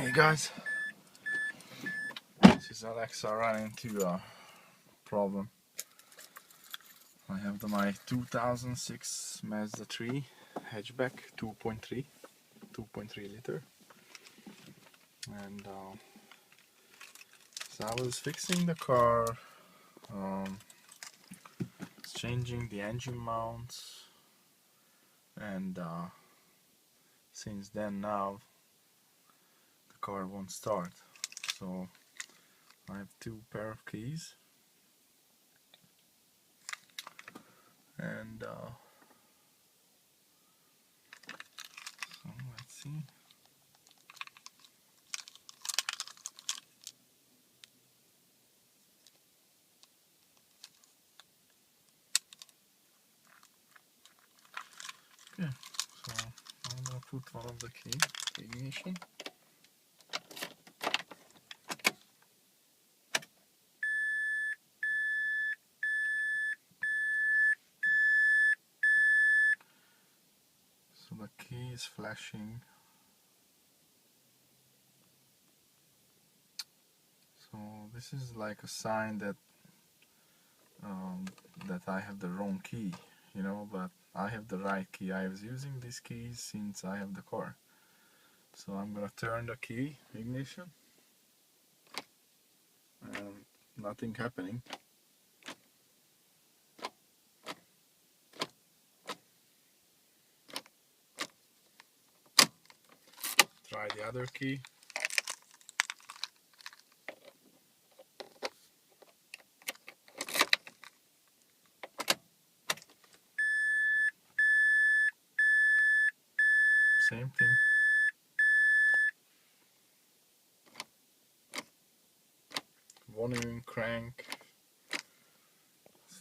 Hey guys, this is Alexa running into a problem. I have my 2006 Mazda 3 hatchback 2.3 liter, and so I was fixing the car, changing the engine mounts, and since then now the car won't start. So I have two pair of keys, and so let's see. Okay, so I'm gonna put one of the key ignition. So the key is flashing. So this is like a sign that that I have the wrong key, but I have the right key. I was using this key since I have the car. So I'm gonna turn the key ignition, and nothing happening. Try the other key. Same thing. Volume crank.